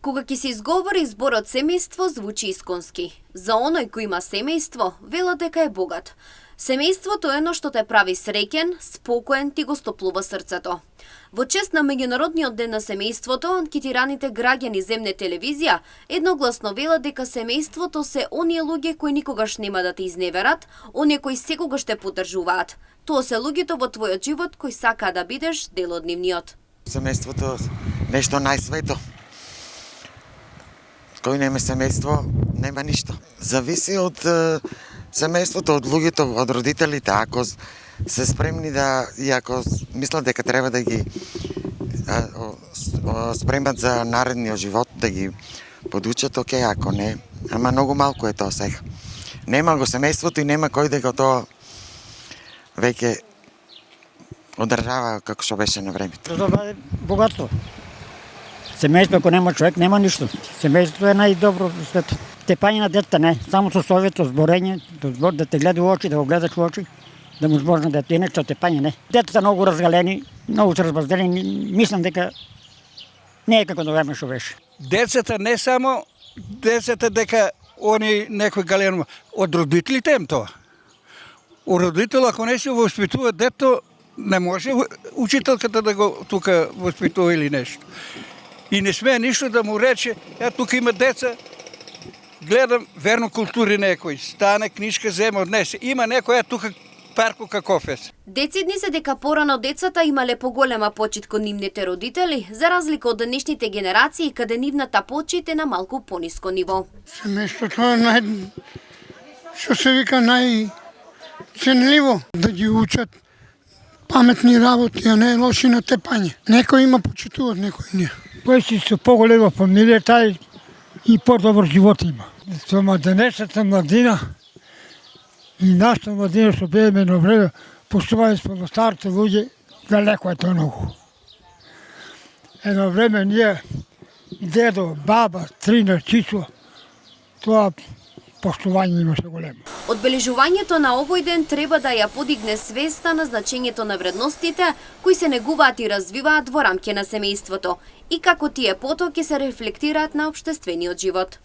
Кога ќе се изговори зборот семејство, звучи исконски. За оној кој има семејство, велат дека е богат. Семејството е оно што те прави среќен, спокоен, ти го стоплува срцето. Во чест на Меѓународниот ден на семејството, анкетираните граѓани земне телевизија едногласно велат дека семејството се оние луѓе кои никогаш нема да те изневерат, оние кои секогаш те поддржуваат. Тоа се луѓето во твојот живот кои сакаа да бидеш дел од нивниот. Семејството нешто најсвето. Кој нема семејство, нема ништо. Зависи од семејството, од луѓето, од родителите. Ако се спремни и ако мислат дека треба да ги спремат за наредниот живот, да ги подучат, окей, ако не. Ама многу малку е тоа сега. Нема го семејството и нема кој да го тоа веќе одржава како што беше на времето. Това е богатство. Семејство, ако нема човек, нема ништо. Семејството е најдобро во светот. Тепање на дете не, само со совето, зборење, да те гледа во очи, да го гледаш во очи, да му збориш на дете, иначе тепање не. Детата многу разгалени, многу се разбазделени, мислам дека не е како да време што беше. Децата не само децата дека они некој галенува, од родителите им тоа. У родител ако не се воспитува дето, не може учителката да го тука воспитува или нешто. И не смее ништо да му рече, тука има деца, гледам верно култури некој, стане книжка зема однесе, има некој тука парко каков е. Децидни се дека порано децата имале поголема почит кон нивните родители, за разлика од денешните генерации, каде нивната почит е на малку пониско ниво. Семејството е што се вика најценливо, да ги учат паметни работи, а не лоши на тепање. Некој има почитуваат, некој не. Кој си со поголема фамилија, тај и подобар живот има. Со денешната младина и нашата младина што бееме едно време, постување според старите луѓе, далеко е тоа многу. Едно време ние, дедо, баба, трина, чичо, тоа поштување имаше големо. Одбележувањето на овој ден треба да ја подигне свеста на значењето на вредностите кои се негуваат и развиваат во рамки на семејството и како тие потоа ќе се рефлектираат на општествениот живот.